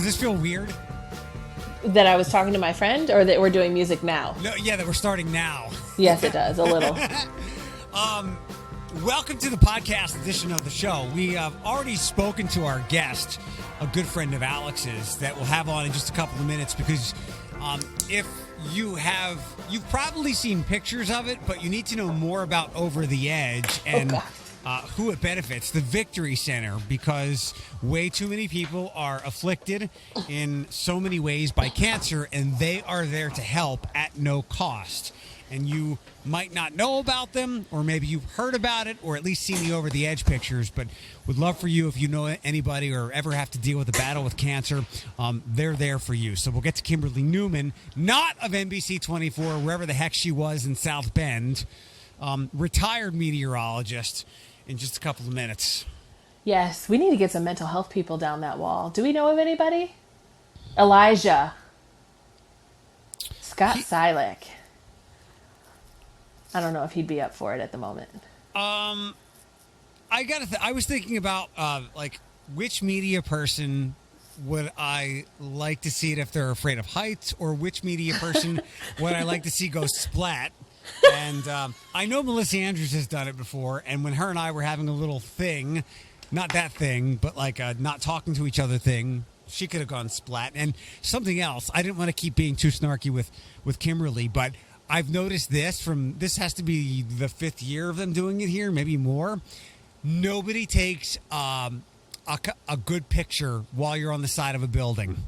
Does this feel weird? That I was talking to my friend, or that we're doing music now? No, yeah, that we're starting now. Yes, it does, a little. Welcome to the podcast edition of the show. We have already spoken to our guest, a good friend of Alex's, that we'll have on in just a couple of minutes, because if you've probably seen pictures of it, but you need to know more about Over the Edge and who it benefits, the Victory Center, because way too many people are afflicted in so many ways by cancer, and they are there to help at no cost. And you might not know about them, or maybe you've heard about it, or at least seen the Over the Edge pictures, but would love for you, if you know anybody or ever have to deal with a battle with cancer, they're there for you. So we'll get to Kimberly Newman, not of NBC 24, wherever the heck she was in South Bend, retired meteorologist, in just a couple of minutes. Yes, we need to get some mental health people down that wall. Do we know of anybody? Elijah. Scott Silik. I don't know if he'd be up for it at the moment. I was thinking about which media person would I like to see it if they're afraid of heights, or which media person would I like to see go splat. And I know Melissa Andrews has done it before, and when her and I were having a little thing, not that thing, but like a not talking to each other thing, she could have gone splat. And something else, I didn't want to keep being too snarky with Kimberly, but I've noticed this has to be the 5th year of them doing it here, maybe more. Nobody takes a good picture while you're on the side of a building.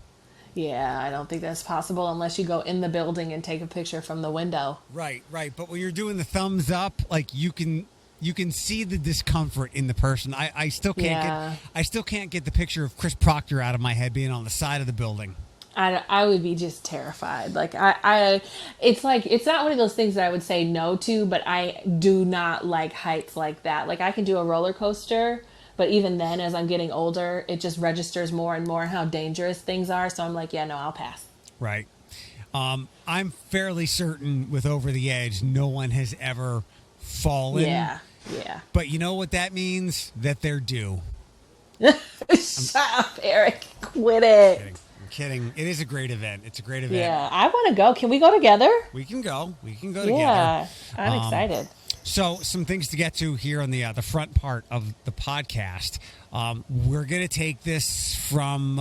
Yeah, I don't think that's possible unless you go in the building and take a picture from the window. Right. But when you're doing the thumbs up, like you can see the discomfort in the person. I still can't get the picture of Chris Proctor out of my head being on the side of the building. I would be just terrified. Like it's not one of those things that I would say no to, but I do not like heights like that. Like I can do a roller coaster, but even then, as I'm getting older, it just registers more and more how dangerous things are. So I'm like, yeah, no, I'll pass. Right. I'm fairly certain with Over the Edge, no one has ever fallen. Yeah. But you know what that means? That they're due. Shut up, Eric. Quit it. I'm kidding. It is a great event. It's a great event. Yeah, I want to go. Can we go together? We can go together. Yeah, I'm excited. So some things to get to here on the front part of the podcast. We're going to take this from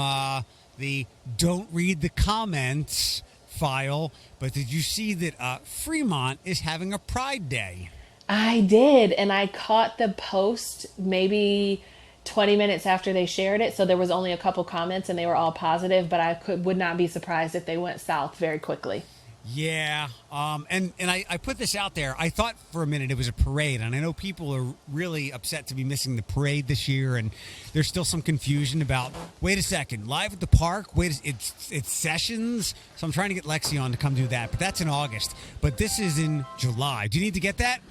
the Don't Read the Comments file, but did you see that Fremont is having a Pride Day? I did, and I caught the post maybe 20 minutes after they shared it, so there was only a couple comments, and they were all positive, but I would not be surprised if they went south very quickly. Yeah, and I put this out there. I thought for a minute it was a parade, and I know people are really upset to be missing the parade this year, and there's still some confusion about, wait a second, live at the park? It's sessions? So I'm trying to get Lexi on to come do that, but that's in August. But this is in July. Do you need to get that?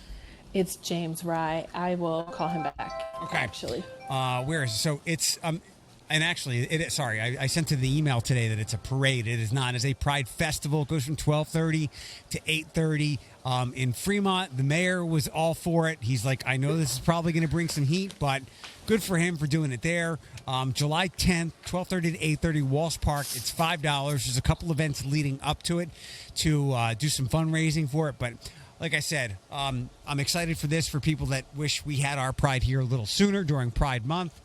It's James Rye. I will call him back. Okay. Actually. Where is it? So it's and actually, I sent to the email today that it's a parade. It is not. It's a Pride Festival. It goes from 12:30 to 8:30 in Fremont. The mayor was all for it. He's like, I know this is probably going to bring some heat, but good for him for doing it there. July 10th, 12:30 to 8:30, Walsh Park. It's $5. There's a couple events leading up to it to do some fundraising for it, but like I said, I'm excited for this for people that wish we had our Pride here a little sooner during Pride Month.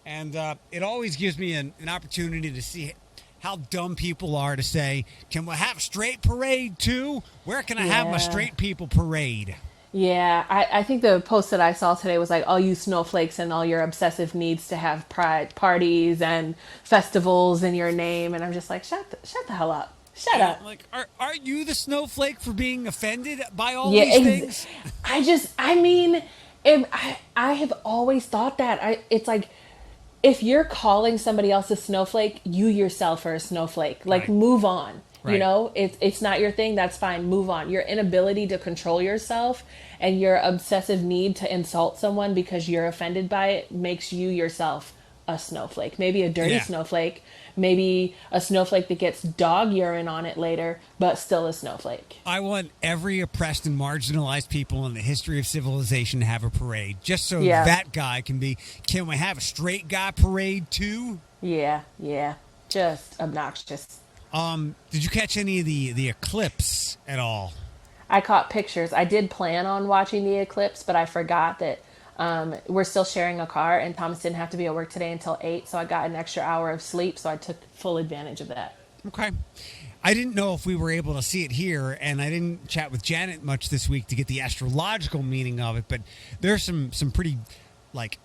And it always gives me an opportunity to see how dumb people are to say, can we have a straight parade too? Where can I have my straight people parade? Yeah, I think the post that I saw today was like, all you snowflakes and all your obsessive needs to have pride parties and festivals in your name. And I'm just like, shut the hell up. Shut up. Like, aren't you the snowflake for being offended by all these things? I have always thought that. It's like, if you're calling somebody else a snowflake, you yourself are a snowflake. Like, move on. Right. You know, it's not your thing. That's fine. Move on. Your inability to control yourself and your obsessive need to insult someone because you're offended by it makes you yourself a snowflake. Maybe a dirty snowflake. Maybe a snowflake that gets dog urine on it later, but still a snowflake. I want every oppressed and marginalized people in the history of civilization to have a parade, just so that guy can we have a straight guy parade too? Yeah. Just obnoxious. Did you catch any of the eclipse at all? I caught pictures. I did plan on watching the eclipse, but I forgot that we're still sharing a car, and Thomas didn't have to be at work today until 8, so I got an extra hour of sleep, so I took full advantage of that. Okay. I didn't know if we were able to see it here, and I didn't chat with Janet much this week to get the astrological meaning of it, but there's some pretty, like,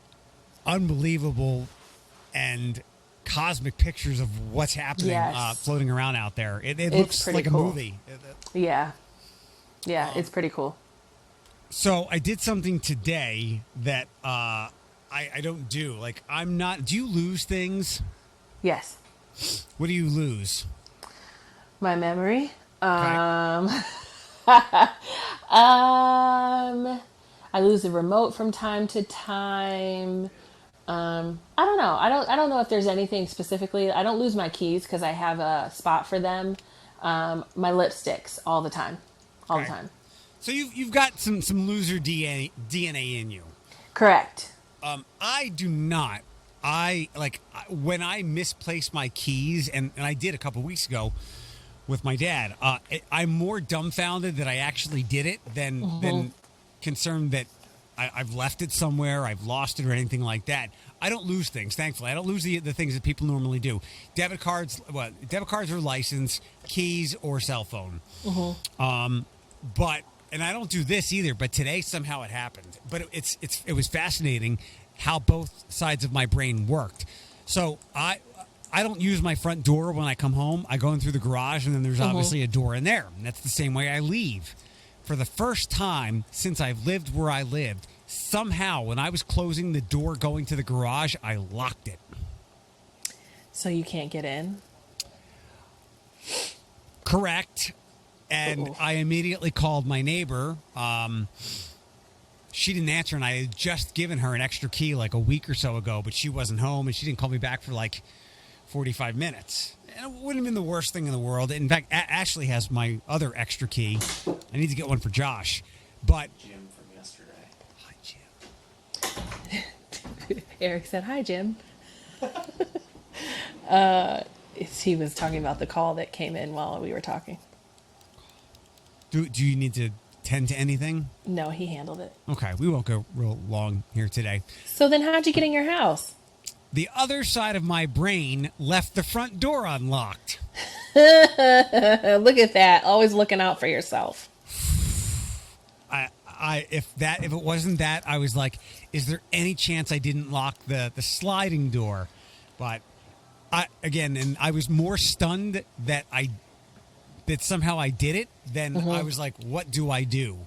unbelievable and cosmic pictures of what's happening floating around out there. It looks like cool. a movie. Yeah. Yeah, it's pretty cool. So I did something today that I don't do. Like, do you lose things? Yes. What do you lose? My memory. Okay. I lose the remote from time to time. I don't know. I don't know if there's anything specifically. I don't lose my keys because I have a spot for them. My lipsticks all the time. All the time. So you've got some loser DNA in you. Correct. I do not. When I misplace my keys, and I did a couple weeks ago with my dad, I'm more dumbfounded that I actually did it than concerned that I've left it somewhere, I've lost it, or anything like that. I don't lose things, thankfully. I don't lose the things that people normally do. Debit cards or license, keys, or cell phone. And I don't do this either, but today somehow it happened. But it was fascinating how both sides of my brain worked. So I don't use my front door when I come home. I go in through the garage, and then there's obviously a door in there. And that's the same way I leave. For the first time since I've lived where I lived, somehow when I was closing the door going to the garage, I locked it. So you can't get in? Correct. And I immediately called my neighbor. She didn't answer, and I had just given her an extra key like a week or so ago, but she wasn't home, and she didn't call me back for like 45 minutes. And it wouldn't have been the worst thing in the world. In fact, Ashley has my other extra key. I need to get one for Josh. But Jim from yesterday. Hi, Jim. Eric said, hi, Jim. He was talking about the call that came in while we were talking. Do you need to tend to anything? No, he handled it. Okay, we won't go real long here today. So then how'd you get in your house? The other side of my brain left the front door unlocked. Look at that. Always looking out for yourself. If it wasn't that, I was like, is there any chance I didn't lock the sliding door? But I was more stunned that somehow I did it than I was like, what do I do?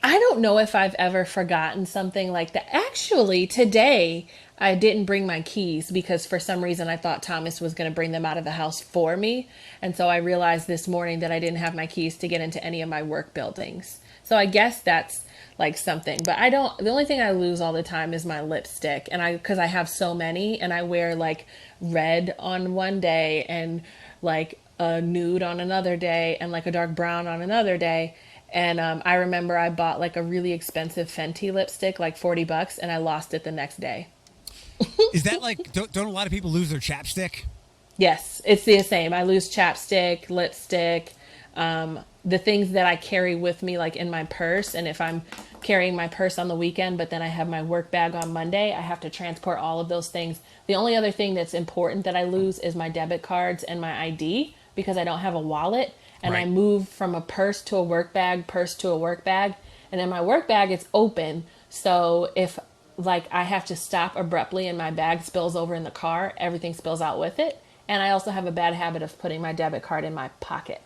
I don't know if I've ever forgotten something like that. Actually, today I didn't bring my keys because for some reason I thought Thomas was going to bring them out of the house for me. And so I realized this morning that I didn't have my keys to get into any of my work buildings. So I guess that's like something, but the only thing I lose all the time is my lipstick. And because I have so many, and I wear like red on one day and like a nude on another day and like a dark brown on another day. And I remember I bought like a really expensive Fenty lipstick, like $40, and I lost it the next day. Is that like, don't a lot of people lose their chapstick? Yes, it's the same. I lose chapstick, lipstick, the things that I carry with me like in my purse. And if I'm carrying my purse on the weekend, but then I have my work bag on Monday, I have to transport all of those things. The only other thing that's important that I lose is my debit cards and my ID because I don't have a wallet. And right. I move from a purse to a work bag, And in my work bag, it's open. So if like I have to stop abruptly and my bag spills over in the car, everything spills out with it. And I also have a bad habit of putting my debit card in my pocket.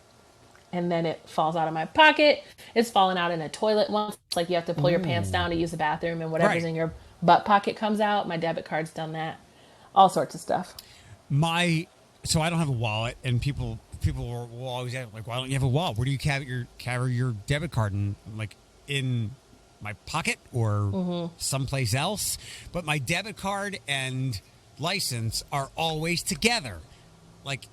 And then it falls out of my pocket. It's fallen out in a toilet once. Like you have to pull your pants down to use the bathroom and whatever's in your butt pocket comes out. My debit card's done that. All sorts of stuff. So I don't have a wallet, and people will always ask, like, why don't you have a wallet? Where do you carry your debit card? And like in my pocket or someplace else? But my debit card and license are always together. Like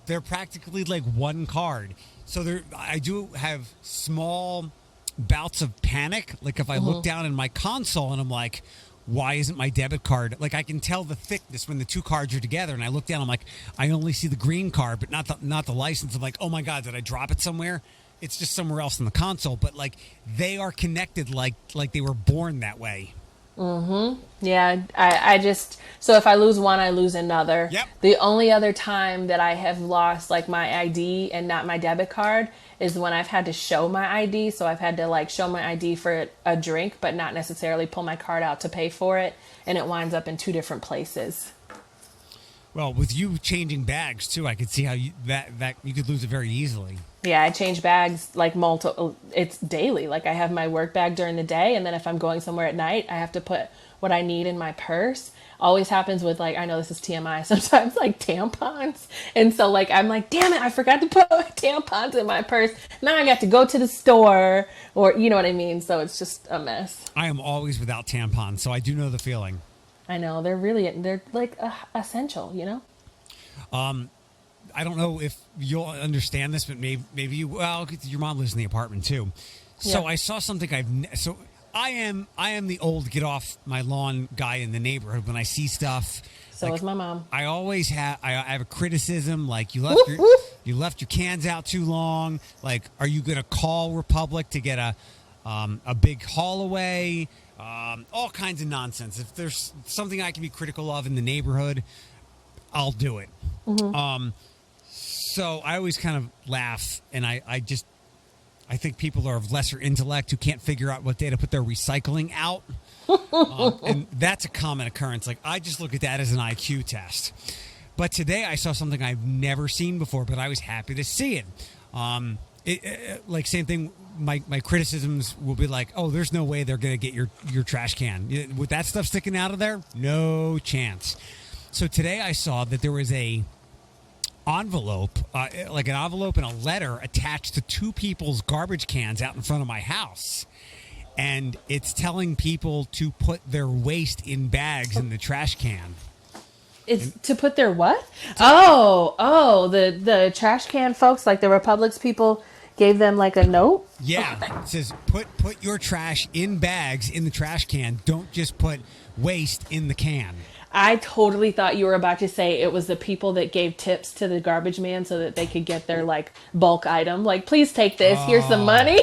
they're practically like one card. So I do have small bouts of panic. Like if I look down in my console and I'm like, why isn't my debit card, like I can tell the thickness when the two cards are together, and I look down, I'm like, I only see the green card but not the license. I'm like, oh my God, did I drop it somewhere? It's just somewhere else in the console, but like they are connected like they were born that way. Yeah, I just, so if I lose one, I lose another. Yep. The only other time that I have lost like my ID and not my debit card is when I've had to show my ID. So I've had to like show my ID for a drink, but not necessarily pull my card out to pay for it. And it winds up in two different places. Well, with you changing bags too, I could see how that you could lose it very easily. Yeah, I change bags like multiple. It's daily. Like I have my work bag during the day, and then if I'm going somewhere at night, I have to put what I need in my purse. Always happens with like, I know this is TMI, sometimes like tampons. And so like I'm like, damn it, I forgot to put tampons in my purse. Now I got to go to the store, or you know what I mean. So it's just a mess. I am always without tampons, so I do know the feeling. I know they're like essential, you know. I don't know if you'll understand this, but maybe you. Well, your mom lives in the apartment too. So Yeah. I saw something I am the old get off my lawn guy in the neighborhood when I see stuff. So like, is my mom. I always have. I have a criticism like you left your cans out too long. Like, are you going to call Republic to get a big haul away? All kinds of nonsense. If there's something I can be critical of in the neighborhood, I'll do it. So I always kind of laugh, and I think people are of lesser intellect who can't figure out what day to put their recycling out. And that's a common occurrence. Like, I just look at that as an IQ test. But today I saw something I've never seen before, but I was happy to see it. Like, same thing, my criticisms will be like, oh, there's no way they're going to get your trash can. With that stuff sticking out of there, no chance. So today I saw that there was a envelope, like an envelope and a letter attached to two people's garbage cans out in front of my house. And it's telling people to put their waste in bags in the trash can. It's to put their what? Oh, the trash can folks, like the Republic's people gave them like a note? Yeah. It says put your trash in bags in the trash can. Don't just put waste in the can. I totally thought you were about to say it was the people that gave tips to the garbage man so that they could get their like bulk item. Like, please take this. Here's some money.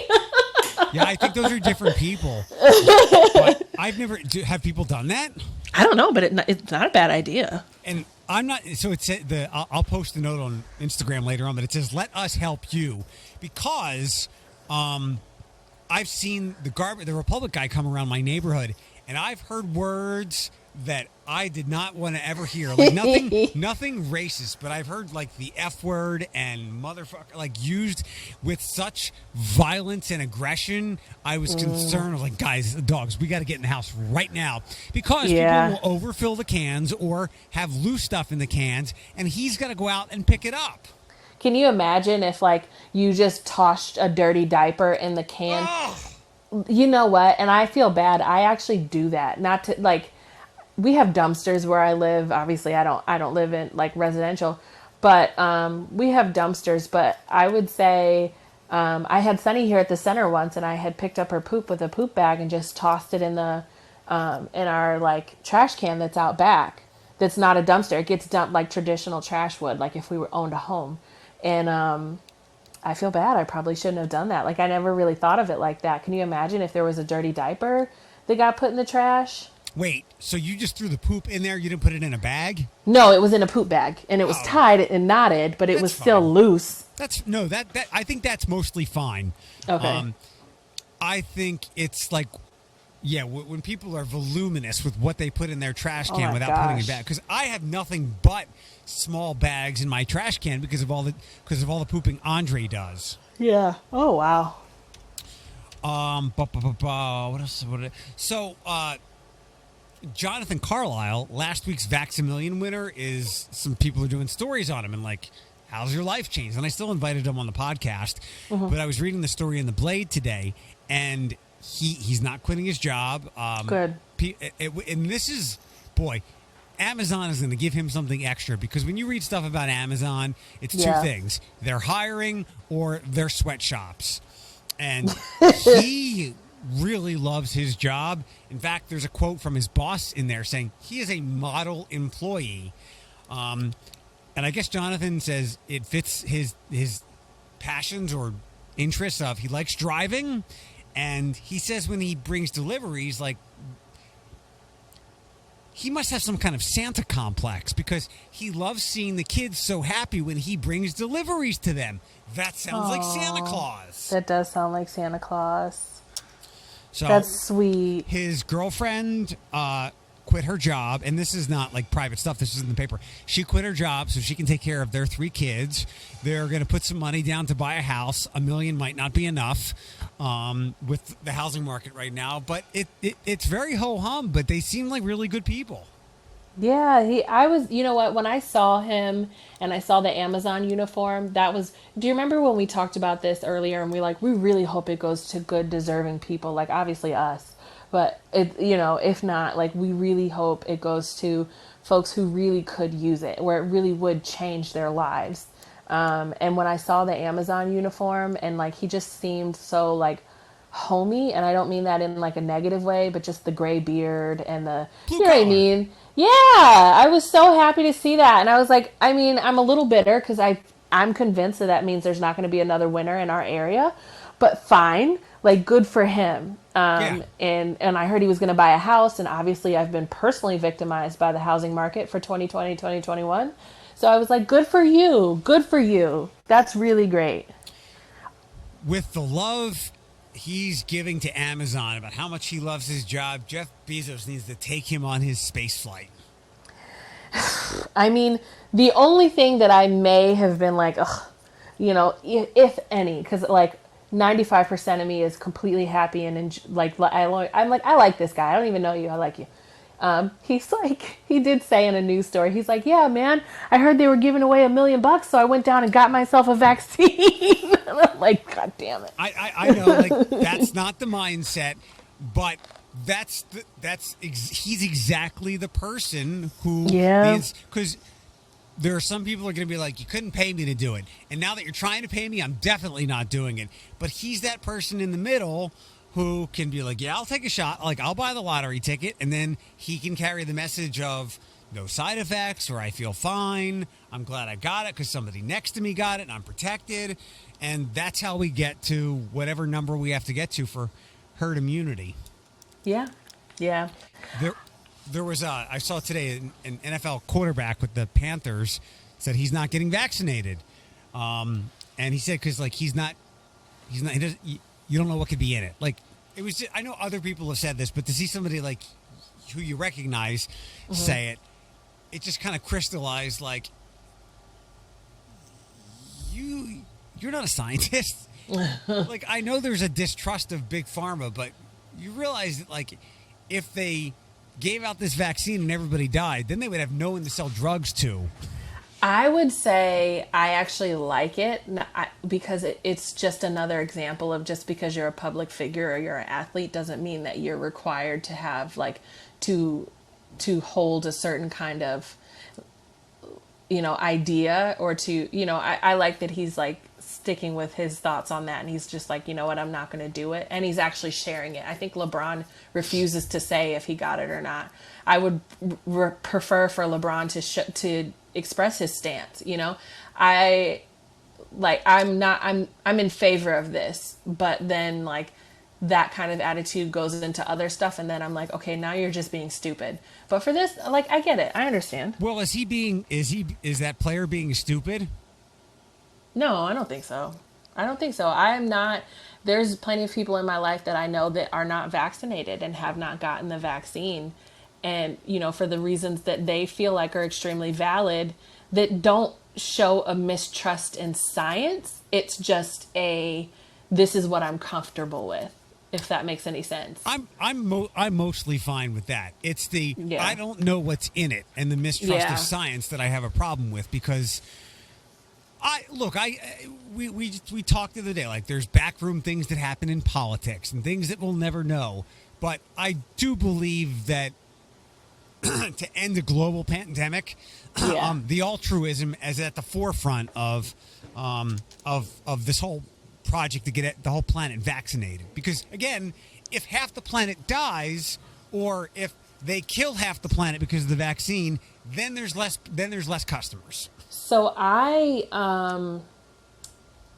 Yeah, I think those are different people. But I've never have people done that? I don't know, but it's not a bad idea. And I'm not. So it said I'll post a note on Instagram later on, but it says let us help you because I've seen the Republic guy come around my neighborhood, and I've heard words that I did not want to ever hear. Like nothing racist, but I've heard like the F word and motherfucker like used with such violence and aggression. I was concerned. I was like, guys, dogs, we got to get in the house right now because people will overfill the cans or have loose stuff in the cans, and he's got to go out and pick it up. Can you imagine if like you just tossed a dirty diaper in the can? Oh. You know what? And I feel bad. I actually do that. Not to like. We have dumpsters where I live. Obviously, I don't live in like residential, but we have dumpsters. But I would say I had Sunny here at the center once, and I had picked up her poop with a poop bag and just tossed it in the in our like trash can that's out back. That's not a dumpster. It gets dumped like traditional trash would, like if we were owned a home. And I feel bad. I probably shouldn't have done that. Like I never really thought of it like that. Can you imagine if there was a dirty diaper that got put in the trash? Wait, so you just threw the poop in there? You didn't put it in a bag? No, it was in a poop bag, and it was tied and knotted, but it was still loose. That I think that's mostly fine. Okay. I think it's like, yeah, when people are voluminous with what they put in their trash can without putting it back. Because I have nothing but small bags in my trash can because of all the pooping Andre does. Yeah. Oh wow. What else? So, Jonathan Carlisle, last week's Vax A Million winner, is some people are doing stories on him and like, how's your life changed? And I still invited him on the podcast, but I was reading the story in the Blade today, and he's not quitting his job. Good. And this is, boy, Amazon is going to give him something extra because when you read stuff about Amazon, it's two things: they're hiring or they're sweatshops, and really loves his job. In fact, there's a quote from his boss in there saying he is a model employee. And I guess Jonathan says it fits his passions or interests of he likes driving. And he says when he brings deliveries, like, he must have some kind of Santa complex because he loves seeing the kids so happy when he brings deliveries to them. That sounds like Santa Claus. That does sound like Santa Claus. So that's sweet. His girlfriend quit her job, and this is not like private stuff. This is in the paper. She quit her job so she can take care of their 3 kids. They're going to put some money down to buy a house. $1 million might not be enough with the housing market right now, but it's very ho-hum, but they seem like really good people. Yeah, I was, you know what, when I saw him and I saw the Amazon uniform, do you remember when we talked about this earlier and we really hope it goes to good, deserving people, like obviously us, but if not, like we really hope it goes to folks who really could use it, where it really would change their lives. And when I saw the Amazon uniform and like, he just seemed so like homey, and I don't mean that in like a negative way, but just the gray beard and you know what I mean? Yeah, I was so happy to see that. And I was like, I mean, I'm a little bitter because I'm convinced that means there's not going to be another winner in our area, but fine, like good for him. And I heard he was going to buy a house, and obviously I've been personally victimized by the housing market for 2020, 2021. So I was like, good for you. Good for you. That's really great. With the love he's giving to Amazon about how much he loves his job, Jeff Bezos needs to take him on his space flight. I mean, the only thing that I may have been like, ugh, if any, because like 95% of me is completely happy and I'm like, I like this guy. I don't even know you. I like you. He's like, he did say in a news story, he's like, yeah, man, I heard they were giving away $1 million, so I went down and got myself a vaccine. I'm like, God damn it. I know, like, that's not the mindset, but he's exactly the person who, because there are some people who are going to be like, you couldn't pay me to do it. And now that you're trying to pay me, I'm definitely not doing it. But he's that person in the middle who can be like, yeah, I'll take a shot. Like, I'll buy the lottery ticket. And then he can carry the message of no side effects, or I feel fine. I'm glad I got it because somebody next to me got it and I'm protected. And that's how we get to whatever number we have to get to for herd immunity. Yeah. Yeah. There was I saw today an NFL quarterback with the Panthers said he's not getting vaccinated. And he said, cause like, he doesn't, you don't know what could be in it. Like, it was just, I know other people have said this, but to see somebody like who you recognize say it just kind of crystallized like, you're not a scientist. Like, I know there's a distrust of big pharma, but you realize that like, if they gave out this vaccine and everybody died, then they would have no one to sell drugs to. I would say I actually like it because it's just another example of just because you're a public figure or you're an athlete doesn't mean that you're required to have like to hold a certain kind of, idea or to, I like that he's like sticking with his thoughts on that. And he's just like, you know what, I'm not going to do it. And he's actually sharing it. I think LeBron refuses to say if he got it or not. I would prefer for LeBron to express his stance. I'm in favor of this, but then like that kind of attitude goes into other stuff. And then I'm like, okay, now you're just being stupid. But for this, like, I get it. I understand. Well, is that player being stupid? No, I don't think so. There's plenty of people in my life that I know that are not vaccinated and have not gotten the vaccine. And, for the reasons that they feel like are extremely valid, that don't show a mistrust in science. It's just this is what I'm comfortable with, if that makes any sense. I'm mostly fine with that. It's I don't know what's in it and the mistrust of science that I have a problem with, because we talked the other day, like there's backroom things that happen in politics and things that we'll never know. But I do believe that to end a global pandemic, the altruism is at the forefront of this whole project to get the whole planet vaccinated. Because again, if half the planet dies, or if they kill half the planet because of the vaccine, then there's less customers. So I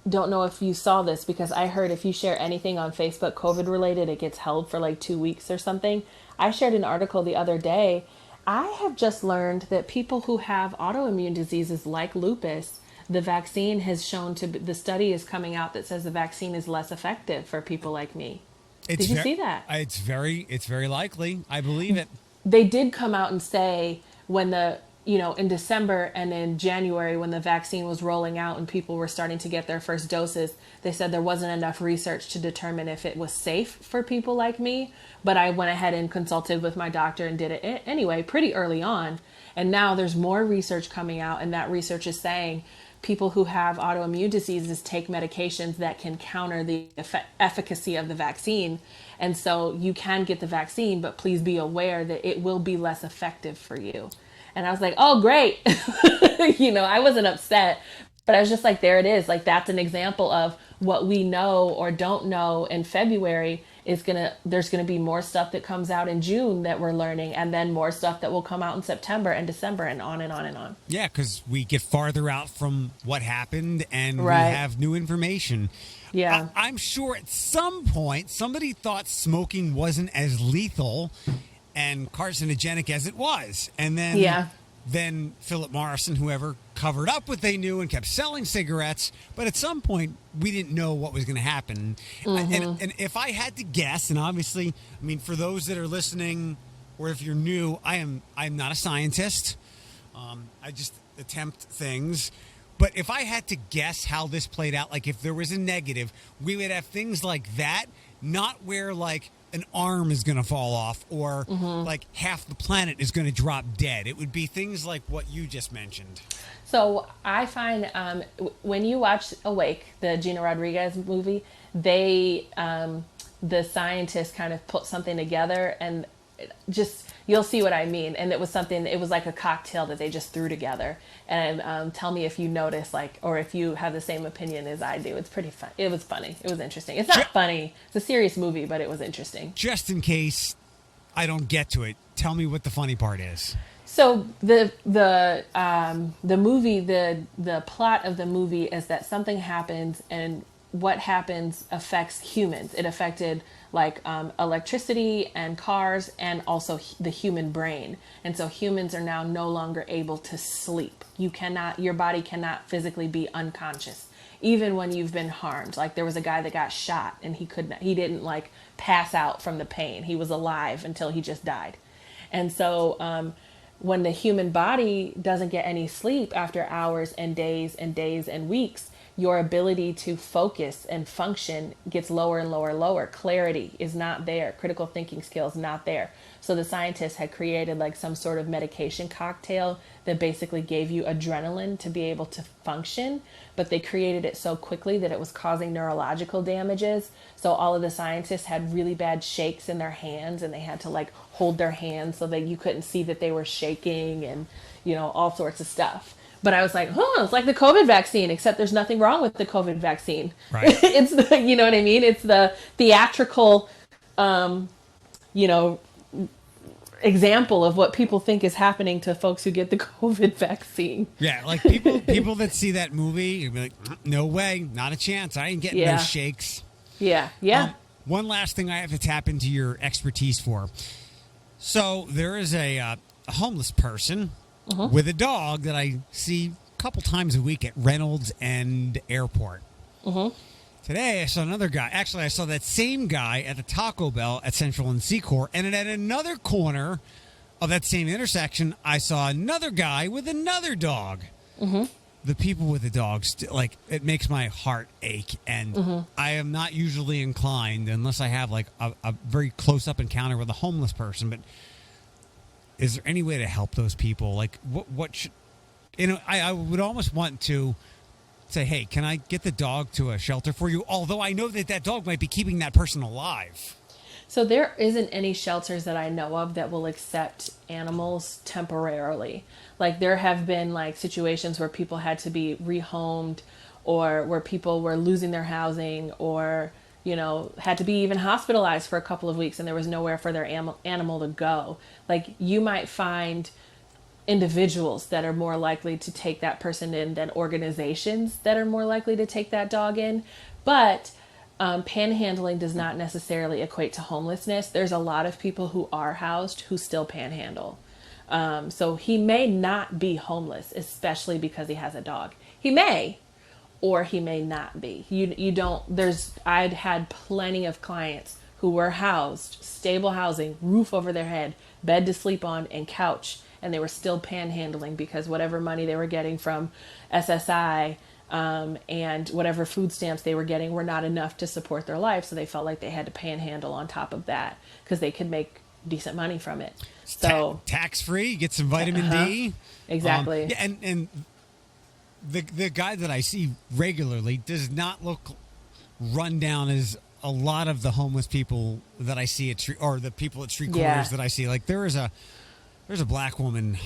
don't know if you saw this, because I heard if you share anything on Facebook COVID related, it gets held for like 2 weeks or something. I shared an article the other day. I have just learned that people who have autoimmune diseases like lupus, the vaccine has shown the study is coming out that says the vaccine is less effective for people like me. Did you see that? It's very likely. I believe it. They did come out and say when in December and in January, when the vaccine was rolling out and people were starting to get their first doses, they said there wasn't enough research to determine if it was safe for people like me. But I went ahead and consulted with my doctor and did it anyway, pretty early on. And now there's more research coming out, and that research is saying people who have autoimmune diseases take medications that can counter the efficacy of the vaccine. And so you can get the vaccine, but please be aware that it will be less effective for you. And I was like, oh, great. I wasn't upset, but I was just like, there it is. Like, that's an example of what we know or don't know in February there's going to be more stuff that comes out in June that we're learning, and then more stuff that will come out in September and December, and on and on and on. Yeah, because we get farther out from what happened, and we have new information. Yeah. I'm sure at some point somebody thought smoking wasn't as lethal and carcinogenic as it was. And then Philip Morris and whoever covered up what they knew and kept selling cigarettes. But at some point, we didn't know what was going to happen. Mm-hmm. And if I had to guess, and obviously, I mean, for those that are listening, or if you're new, I'm not a scientist. I just attempt things. But if I had to guess how this played out, like if there was a negative, we would have things like that, not where like an arm is going to fall off or like half the planet is going to drop dead. It would be things like what you just mentioned. So I find when you watch Awake, the Gina Rodriguez movie, the scientists kind of put something together, and you'll see what I mean. And it was like a cocktail that they just threw together. And tell me if you notice, or if you have the same opinion as I do. It's pretty fun. It was funny. It was interesting. It's not funny. It's a serious movie, but it was interesting. Just in case I don't get to it, tell me what the funny part is. So the movie, the plot of the movie is that something happens, and what happens affects humans. It affected electricity and cars, and also the human brain. And so humans are now no longer able to sleep. Your body cannot physically be unconscious, even when you've been harmed. Like there was a guy that got shot, and he didn't pass out from the pain. He was alive until he just died. And so, when the human body doesn't get any sleep after hours and days and days and weeks, your ability to focus and function gets lower and lower and lower. Clarity is not there. Critical thinking skills not there. So the scientists had created some sort of medication cocktail that basically gave you adrenaline to be able to function, but they created it so quickly that it was causing neurological damages. So all of the scientists had really bad shakes in their hands, and they had to hold their hands so that you couldn't see that they were shaking, and all sorts of stuff. But I was like, it's like the COVID vaccine, except there's nothing wrong with the COVID vaccine. Right. It's you know what I mean? It's the theatrical, example of what people think is happening to folks who get the COVID vaccine. Yeah, people that see that movie, you'd be like, no way, not a chance. I ain't getting those shakes. Yeah. One last thing I have to tap into your expertise for. So there is a homeless person with a dog that I see a couple times a week at Reynolds and Airport. Today, I saw another guy. Actually, I saw that same guy at the Taco Bell at Central and Secor. And at another corner of that same intersection, I saw another guy with another dog. The people with the dogs, it makes my heart ache. And I am not usually inclined, unless I have a very close-up encounter with a homeless person. But is there any way to help those people? What should... I would almost want to say, hey, can I get the dog to a shelter for you? Although I know that dog might be keeping that person alive. So there isn't any shelters that I know of that will accept animals temporarily. There have been situations where people had to be rehomed, or where people were losing their housing, or had to be even hospitalized for a couple of weeks and there was nowhere for their animal to go. Like, you might find individuals that are more likely to take that person in than organizations that are more likely to take that dog in. But panhandling does not necessarily equate to homelessness. There's a lot of people who are housed who still panhandle. So he may not be homeless, especially because he has a dog. He may, or he may not be. I'd had plenty of clients who were housed, stable housing, roof over their head, bed to sleep on, and couch, and they were still panhandling because whatever money they were getting from SSI and whatever food stamps they were getting were not enough to support their life, so they felt like they had to panhandle on top of that because they could make decent money from it. So tax-free, get some vitamin D. Exactly. And the guy that I see regularly does not look run down as a lot of the homeless people that I see at or the people at street corners that I see. Like there's a black woman,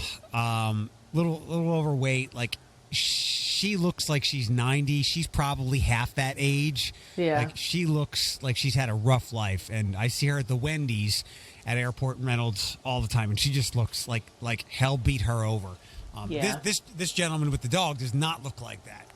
little overweight. Like she looks like she's 90. She's probably half that age. Yeah. Like she looks like she's had a rough life. And I see her at the Wendy's at Airport and Reynolds all the time, and she just looks like hell beat her over. This gentleman with the dog does not look like that.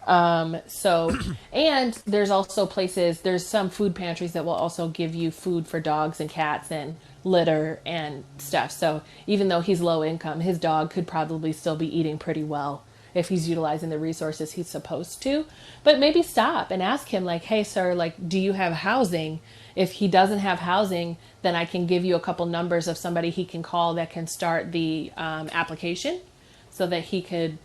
And there's also there's some food pantries that will also give you food for dogs and cats and litter and stuff. So even though he's low income, his dog could probably still be eating pretty well if he's utilizing the resources he's supposed to. But maybe stop and ask him, like, hey, sir, like, do you have housing? If he doesn't have housing, then I can give you a couple numbers of somebody he can call that can start the application so that he could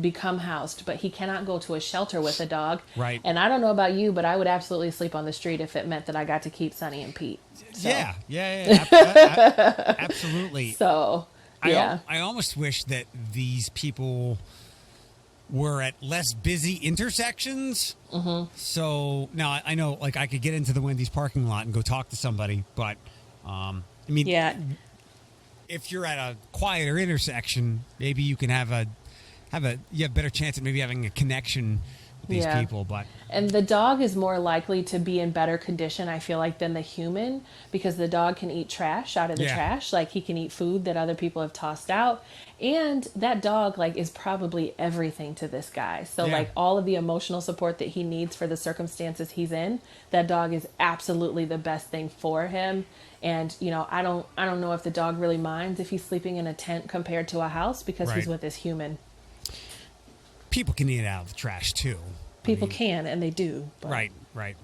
become housed. But he cannot go to a shelter with a dog. Right. And I don't know about you, but I would absolutely sleep on the street if it meant that I got to keep Sonny and Pete. So. Yeah. Absolutely. So, yeah. I almost wish that these people were at less busy intersections. Mm-hmm. So now I know, like, I could get into the Wendy's parking lot and go talk to somebody, but if you're at a quieter intersection, maybe you can have a better chance at maybe having a connection with these people. And the dog is more likely to be in better condition, I feel like, than the human, because the dog can eat trash out of the trash. Like, he can eat food that other people have tossed out. And that dog, like, is probably everything to this guy. So, like, all of the emotional support that he needs for the circumstances he's in, that dog is absolutely the best thing for him. And, I don't know if the dog really minds if he's sleeping in a tent compared to a house, because he's with his human. People can eat out of the trash too. People can, and they do. But, right.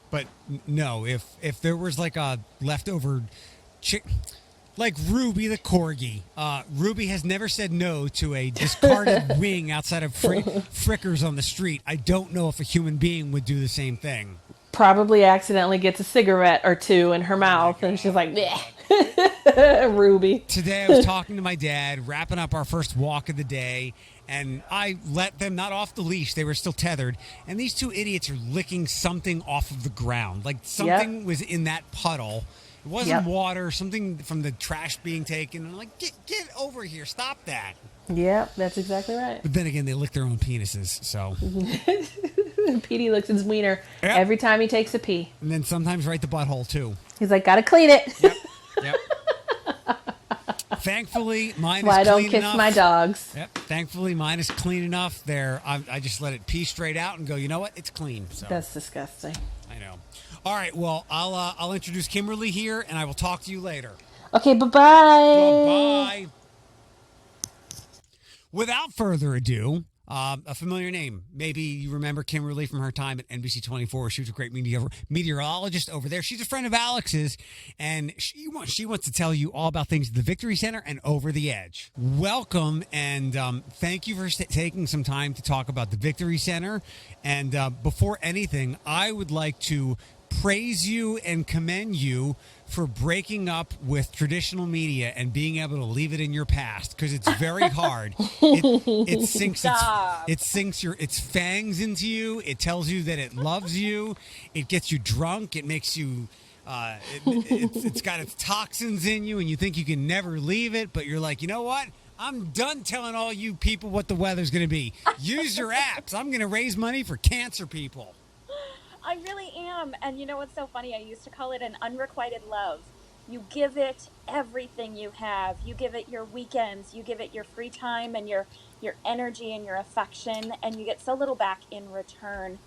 But no, if there was like a leftover like Ruby the corgi, Ruby has never said no to a discarded wing outside of Frickers on the street. I don't know if a human being would do the same thing. Probably accidentally gets a cigarette or two in her mouth, and she's like, bleh. Ruby. Today I was talking to my dad, wrapping up our first walk of the day, and I let them not off the leash. They were still tethered. And these two idiots are licking something off of the ground. Like something was in that puddle. It wasn't water, something from the trash being taken. And I'm like, get over here. Stop that. Yep, that's exactly right. But then again, they lick their own penises. So Petey licks his wiener every time he takes a pee. And then sometimes right the butthole, too. He's like, gotta clean it. Yep. Thankfully, mine is clean enough. Why I don't kiss my dogs. Yep. Thankfully, mine is clean enough. I just let it pee straight out and go, you know what? It's clean. So that's disgusting. I know. All right. Well, I'll introduce Kimberly here, and I will talk to you later. Okay. Bye-bye. Bye-bye. Without further ado, a familiar name. Maybe you remember Kimberly from her time at NBC 24. She was a great meteorologist over there. She's a friend of Alex's, and she wants to tell you all about things at the Victory Center and Over the Edge. Welcome, and thank you for taking some time to talk about the Victory Center. And before anything, I would like to praise you and commend you for breaking up with traditional media and being able to leave it in your past, because it's very hard. It sinks its fangs into you. It tells you that it loves you. It gets you drunk. It makes you it's got its toxins in you, and you think you can never leave it, but you're like, you know what? I'm done telling all you people what the weather's going to be. Use your apps. I'm going to raise money for cancer people. I really am. And you know what's so funny? I used to call it an unrequited love. You give it everything you have. You give it your weekends, you give it your free time and your energy and your affection, and you get so little back in return.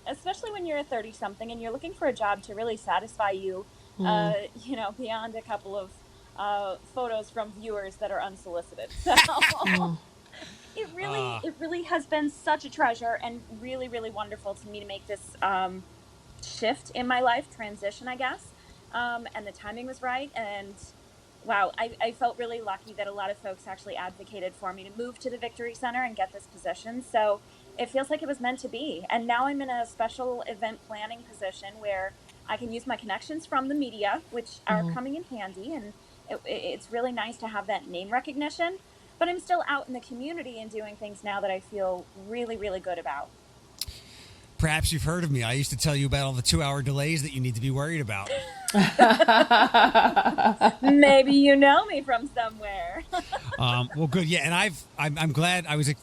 Especially when you're a 30 something and you're looking for a job to really satisfy you, beyond a couple of photos from viewers that are unsolicited. So it really has been such a treasure and really, really wonderful to me to make this shift in my life, transition, I guess. And the timing was right. And wow, I felt really lucky that a lot of folks actually advocated for me to move to the Victory Center and get this position. So it feels like it was meant to be. And now I'm in a special event planning position where I can use my connections from the media, which are coming in handy. And it's really nice to have that name recognition. But I'm still out in the community and doing things now that I feel really, really good about. Perhaps you've heard of me. I used to tell you about all the 2-hour delays that you need to be worried about. Maybe you know me from somewhere. Well, good. Yeah, and I'm glad I was.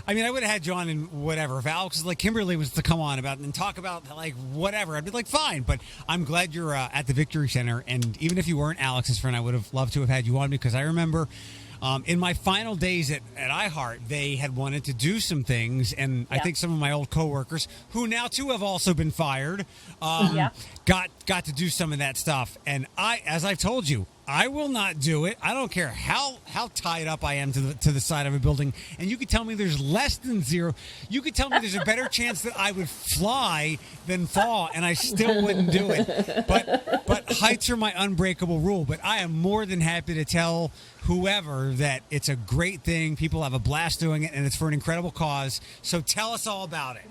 I mean, I would have had you on and whatever. If Alex, like Kimberly, was to come on about and talk about like whatever, I'd be like, fine. But I'm glad you're at the Victory Center. And even if you weren't Alex's friend, I would have loved to have had you on because I remember. In my final days at iHeart, they had wanted to do some things, and I think some of my old coworkers, who now too have also been fired, got to do some of that stuff. And as I've told you, I will not do it. I don't care how tied up I am to the side of a building. And you could tell me there's less than zero. You could tell me there's a better chance that I would fly than fall, and I still wouldn't do it. But heights are my unbreakable rule. But I am more than happy to tell whoever that it's a great thing. People have a blast doing it, and it's for an incredible cause. So tell us all about it.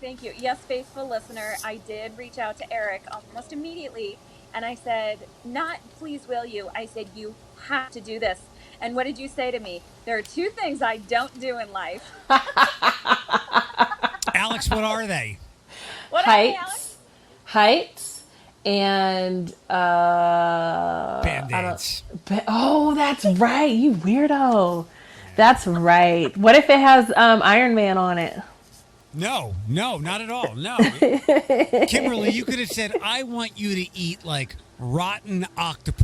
Thank you. Yes, faithful listener. I did reach out to Eric almost immediately. And I said, not please will you. I said, you have to do this. And what did you say to me? There are two things I don't do in life. Alex, what are they? What are they, Alex? Heights and Band-Aids. Oh, that's right. You weirdo. That's right. What if it has Iron Man on it? No, not at all. No. Kimberly, you could have said, I want you to eat like rotten uncooked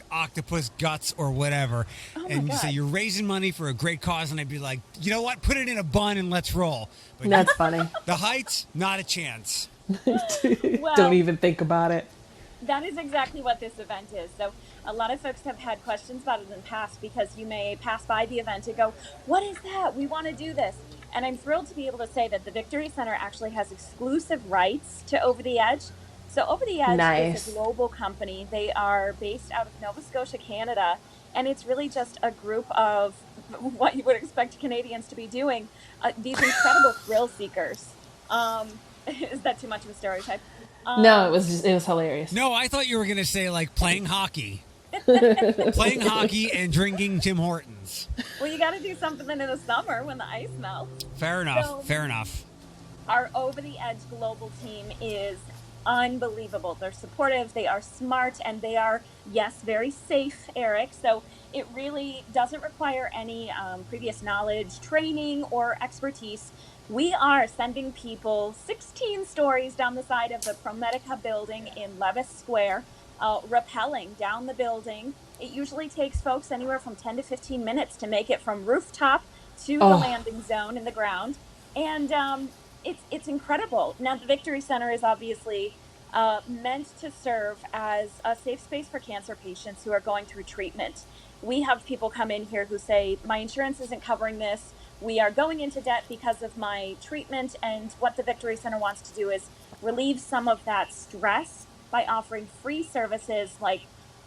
octopus guts or whatever. Oh and you God. say, you're raising money for a great cause. And I'd be like, you know what? Put it in a bun and let's roll. But that's funny. The heights, not a chance. Well, don't even think about it. That is exactly what this event is. So a lot of folks have had questions about it in the past because you may pass by the event and go, what is that? We want to do this. And I'm thrilled to be able to say that the Victory Center actually has exclusive rights to Over the Edge. So Over the Edge is a global company. They are based out of Nova Scotia, Canada. And it's really just a group of what you would expect Canadians to be doing, these incredible thrill seekers. Is that too much of a stereotype? No, it was hilarious. No, I thought you were going to say like playing hockey. Playing hockey and drinking Tim Hortons. Well, you got to do something in the summer when the ice melts. Fair enough. Our Over the Edge global team is unbelievable. They're supportive, they are smart, and they are, yes, very safe, Eric. So it really doesn't require any previous knowledge, training, or expertise. We are sending people 16 stories down the side of the ProMedica building in Levis Square, rappelling down the building. It usually takes folks anywhere from 10 to 15 minutes to make it from rooftop to the landing zone in the ground. And it's incredible. Now, the Victory Center is obviously meant to serve as a safe space for cancer patients who are going through treatment. We have people come in here who say, my insurance isn't covering this. We are going into debt because of my treatment. And what the Victory Center wants to do is relieve some of that stress by offering free services like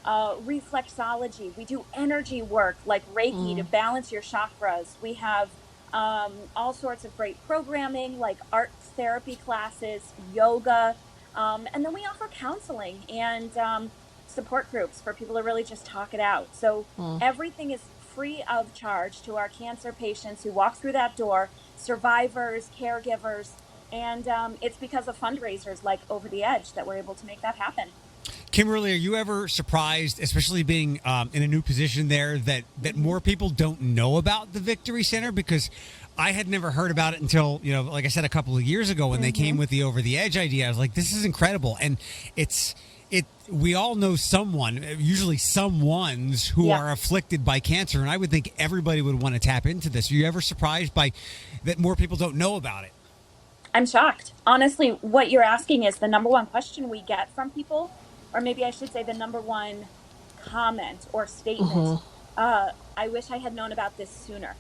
reflexology. We do energy work like Reiki to balance your chakras. We have all sorts of great programming like art therapy classes, yoga, and then we offer counseling and support groups for people to really just talk it out. So everything is free of charge to our cancer patients who walk through that door, survivors, caregivers, and it's because of fundraisers like Over the Edge that we're able to make that happen. Kimberly, are you ever surprised, especially being in a new position there, that more people don't know about the Victory Center? Because I had never heard about it until, like I said, a couple of years ago when they came with the Over the Edge idea. I was like, this is incredible. And we all know someone, usually someones who are afflicted by cancer. And I would think everybody would want to tap into this. Are you ever surprised by that more people don't know about it? I'm shocked. Honestly, what you're asking is the number one question we get from people, or maybe I should say the number one comment or statement. I wish I had known about this sooner.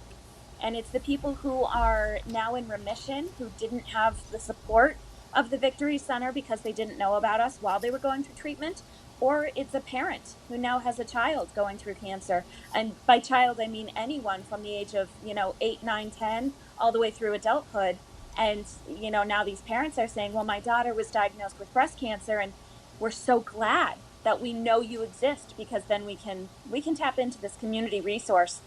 And it's the people who are now in remission, who didn't have the support of the Victory Center because they didn't know about us while they were going through treatment, or it's a parent who now has a child going through cancer. And by child, I mean anyone from the age of, 8, 9, 10, all the way through adulthood. And, now these parents are saying, well, my daughter was diagnosed with breast cancer, and we're so glad that we know you exist, because then we can tap into this community resource.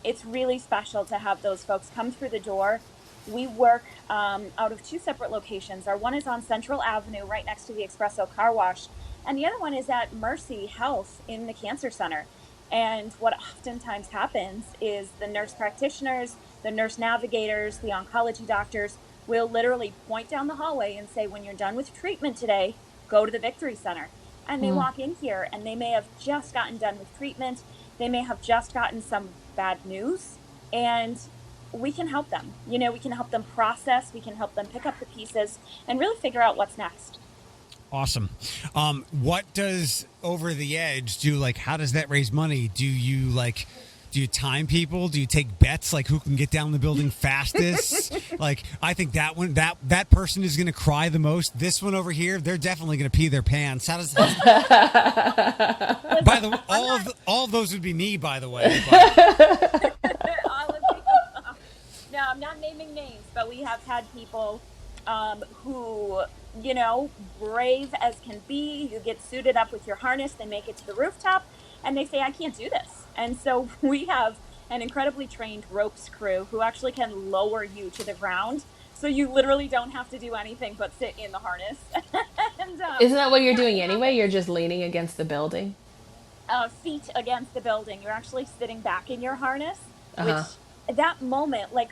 It's really special to have those folks come through the door. We work out of 2 separate locations. Our one is on Central Avenue, right next to the Espresso Car Wash, and the other one is at Mercy Health in the Cancer Center. And what oftentimes happens is the nurse practitioners, the nurse navigators, the oncology doctors will literally point down the hallway and say, when you're done with treatment today, go to the Victory Center. And they walk in here and they may have just gotten done with treatment. They may have just gotten some bad news, and we can help them. We can help them process, we can help them pick up the pieces and really figure out what's next. Awesome. What does Over the Edge do? Like, how does that raise money? Do you time people? Do you take bets, like who can get down the building fastest? Like, I think that one, that person is going to cry the most. This one over here, they're definitely going to pee their pants. How does that? By the way, all of those would be me, by the way. No, I'm not naming names, but we have had people who, brave as can be. You get suited up with your harness, they make it to the rooftop, and they say, I can't do this. And so we have an incredibly trained ropes crew who actually can lower you to the ground. So you literally don't have to do anything but sit in the harness. And, isn't that what you're doing anyway? You're just leaning against the building? Feet against the building. You're actually sitting back in your harness, which that moment, like,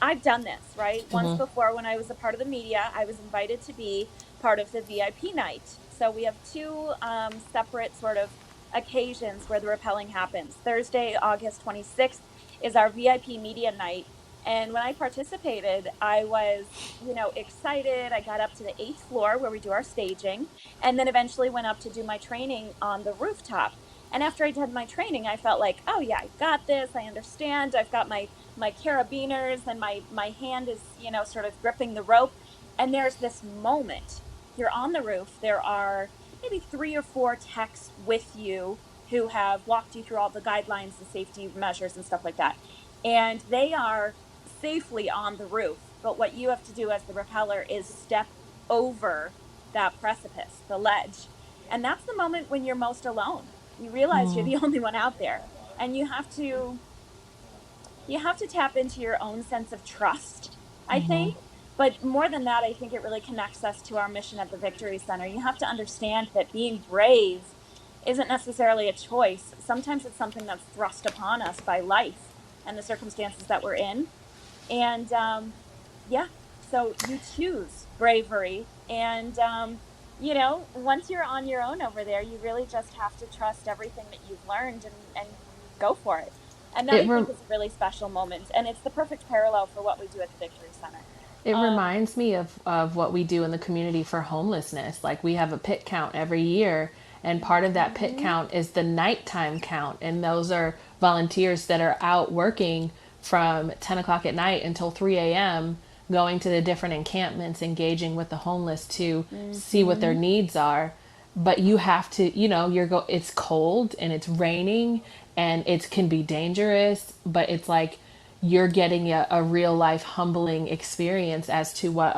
I've done this, right? Once before when I was a part of the media, I was invited to be part of the VIP night. So we have 2 separate sort of occasions where the rappelling happens. Thursday, August 26th is our VIP media night. And when I participated, I was, excited. I got up to the 8th floor where we do our staging, and then eventually went up to do my training on the rooftop. And after I did my training, I felt like, oh yeah, I got this. I understand. I've got my carabiners, and my hand is, sort of gripping the rope. And there's this moment. You're on the roof. There are maybe 3 or 4 techs with you who have walked you through all the guidelines, the safety measures and stuff like that. And they are safely on the roof. But what you have to do as the rappeller is step over that precipice, the ledge. And that's the moment when you're most alone. You realize you're the only one out there. And you have to tap into your own sense of trust, I think. But more than that, I think it really connects us to our mission at the Victory Center. You have to understand that being brave isn't necessarily a choice. Sometimes it's something that's thrust upon us by life and the circumstances that we're in. And so you choose bravery. And, once you're on your own over there, you really just have to trust everything that you've learned and go for it. And that, I think, is a really special moment. And it's the perfect parallel for what we do at the Victory Center. It reminds me of what we do in the community for homelessness. Like, we have a pit count every year, and part of that pit count is the nighttime count. And those are volunteers that are out working from 10 o'clock at night until 3 a.m., going to the different encampments, engaging with the homeless to see what their needs are. But you have to, it's cold and it's raining and it can be dangerous, but it's like, you're getting a real life humbling experience as to what,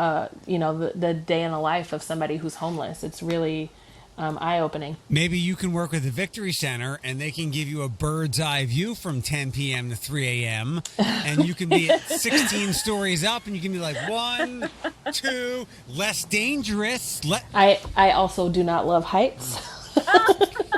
the day in the life of somebody who's homeless. It's really eye-opening. Maybe you can work with the Victory Center and they can give you a bird's eye view from 10 p.m. to 3 a.m. and you can be 16 stories up and you can be like 1, 2, less dangerous. I also do not love heights.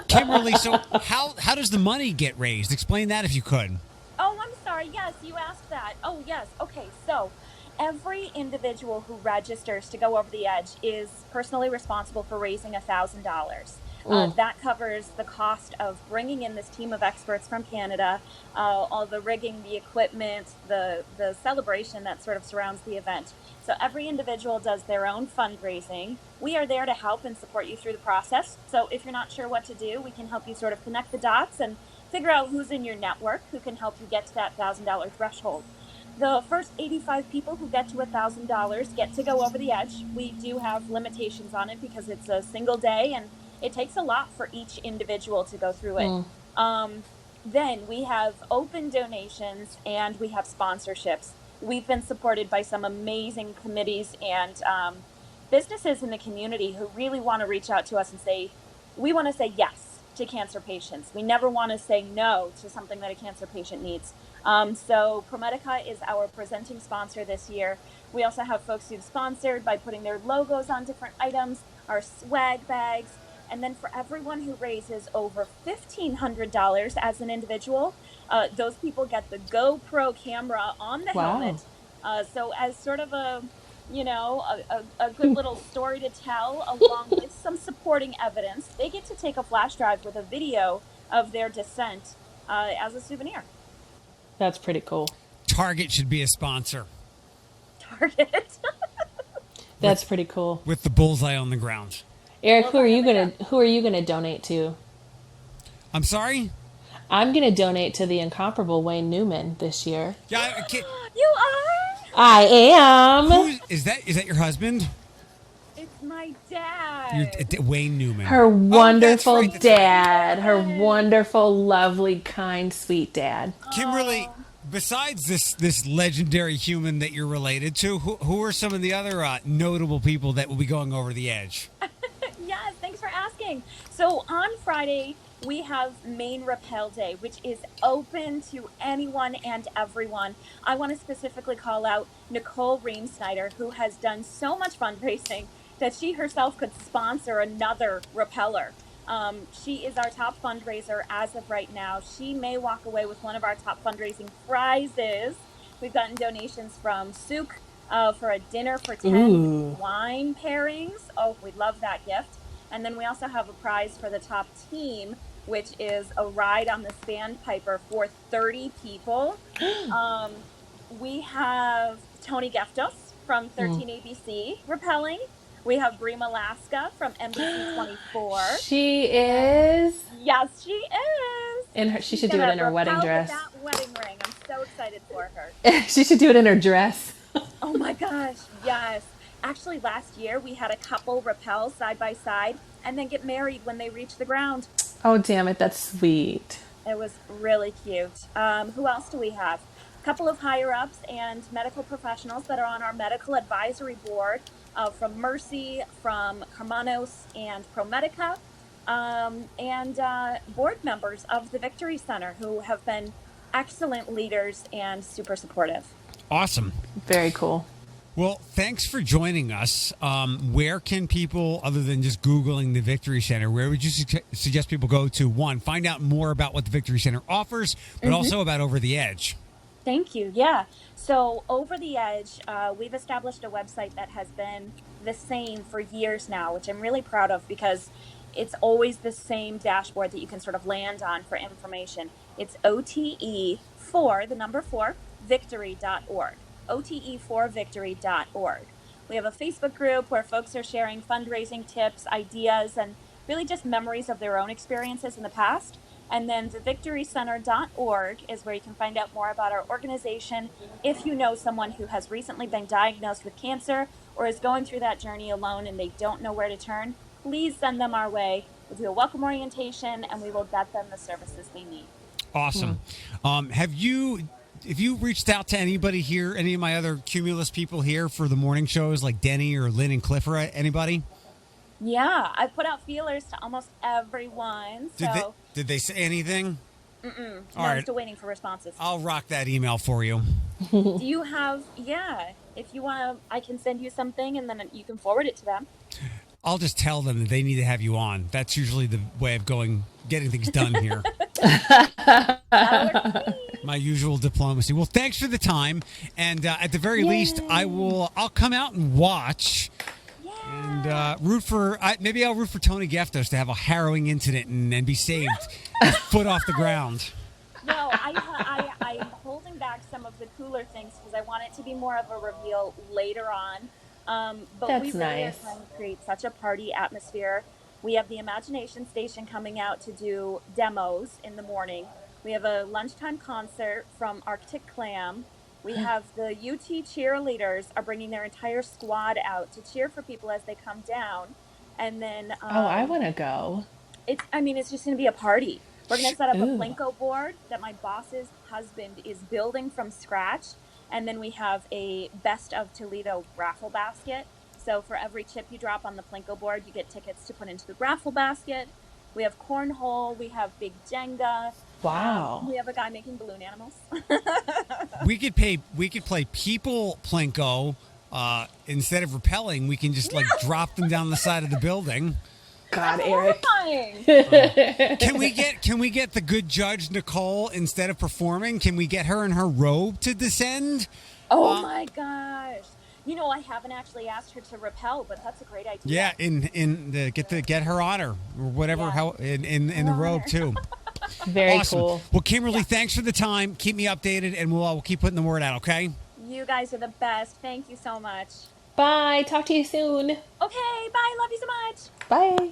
Kimberly, so how does the money get raised? Explain that if you could. Oh, I'm sorry. Yes, you asked that. Oh, yes. Okay, so every individual who registers to go over the edge is personally responsible for raising $1,000. That covers the cost of bringing in this team of experts from Canada, all the rigging, the equipment, the celebration that sort of surrounds the event. So every individual does their own fundraising. We are there to help and support you through the process. So if you're not sure what to do, we can help you sort of connect the dots and figure out who's in your network who can help you get to that $1,000 threshold. The first 85 people who get to $1,000 get to go over the edge. We do have limitations on it because it's a single day and it takes a lot for each individual to go through it. Then we have open donations and we have sponsorships. We've been supported by some amazing committees and businesses in the community who really want to reach out to us and say, we want to say yes to cancer patients. We never want to say no to something that a cancer patient needs. So ProMedica is our presenting sponsor this year. We also have folks who've sponsored by putting their logos on different items, our swag bags. And then for everyone who raises over $1,500 as an individual, those people get the GoPro camera on the helmet. So as sort of a good little story to tell along with some supporting evidence, they get to take a flash drive with a video of their descent as a souvenir. That's pretty cool. Target should be a sponsor. Target. That's pretty cool. With the bullseye on the ground. Eric, who are you gonna donate to? I'm sorry? I'm gonna donate to the incomparable Wayne Newman this year. Yeah, I can't. You are? I am. Is that your husband? It's my dad. Wayne Newman. Her wonderful that's right. dad. Her wonderful, lovely, kind, sweet dad. Kimberly, besides this legendary human that you're related to, who are some of the other notable people that will be going over the edge? Yes, thanks for asking. So on Friday, we have Maine Rappel Day, which is open to anyone and everyone. I want to specifically call out Nicole Ream-Snyder, who has done so much fundraising that she herself could sponsor another rappeller. She is our top fundraiser as of right now. She may walk away with one of our top fundraising prizes. We've gotten donations from Souk for a dinner for 10 wine pairings. Oh, we love that gift. And then we also have a prize for the top team, which is a ride on the Sandpiper for 30 people. We have Tony Geftos from 13ABC rappelling. We have Bream Alaska from NBC 24. She is. Yes, she is. She should do it in her wedding dress. That wedding ring. I'm so excited for her. She should do it in her dress. Oh my gosh, yes. Actually, last year we had a couple rappel side by side and then get married when they reach the ground. Oh, damn it. That's sweet. It was really cute. Who else do we have? A couple of higher-ups and medical professionals that are on our medical advisory board from Mercy, from Hermanos and ProMedica, and board members of the Victory Center who have been excellent leaders and super supportive. Awesome. Very cool. Well, thanks for joining us. Where can people, other than just Googling the Victory Center, where would you suggest people go to, one, find out more about what the Victory Center offers, but also about Over the Edge? Thank you. Yeah. So Over the Edge, we've established a website that has been the same for years now, which I'm really proud of because it's always the same dashboard that you can sort of land on for information. It's OTE4, victory.org. OTE4victory.org. We have a Facebook group where folks are sharing fundraising tips, ideas, and really just memories of their own experiences in the past. And then thevictorycenter.org is where you can find out more about our organization. If you know someone who has recently been diagnosed with cancer or is going through that journey alone and they don't know where to turn, please send them our way. We'll do a welcome orientation and we will get them the services they need. Awesome. Have you reached out to anybody here, any of my other Cumulus people here for the morning shows like Denny or Lynn and Cliff or anybody? Yeah, I put out feelers to almost everyone. So did they say anything? No, All right. I'm still waiting for responses. I'll rock that email for you. Do you have, if you want to, I can send you something and then you can forward it to them. I'll just tell them that they need to have you on. That's usually the way of getting things done here. That'll work for me. My usual diplomacy. Well, thanks for the time, and at the very least, I'll come out and watch, and root for. Maybe I'll root for Tony Geftos to have a harrowing incident and be saved, foot off the ground. No, I'm holding back some of the cooler things because I want it to be more of a reveal later on. But That's we really nice. are trying to create such a party atmosphere. We have the Imagination Station coming out to do demos in the morning. We have a lunchtime concert from Arctic Clam. We have the UT cheerleaders are bringing their entire squad out to cheer for people as they come down. And then I want to go. it's just going to be a party. We're going to set up a Ooh. Plinko board that my boss's husband is building from scratch. And then we have a Best of Toledo raffle basket. So for every chip you drop on the Plinko board, you get tickets to put into the raffle basket. We have cornhole. We have big Jenga. Wow. We have a guy making balloon animals. We could play people Plinko instead of rappelling. We can just drop them down the side of the building. God, That's Eric. horrifying. Can we get the good judge Nicole instead of performing? Can we get her in her robe to descend? Oh my gosh. I haven't actually asked her to rappel, but that's a great idea. Yeah, get her on her or whatever. Yeah. How in the robe too. Very Awesome. cool. Well, Kimberly, thanks for the time. Keep me updated, and we'll keep putting the word out. Okay. You guys are the best. Thank you so much. Bye. Talk to you soon. Okay, bye. Love you so much. Bye.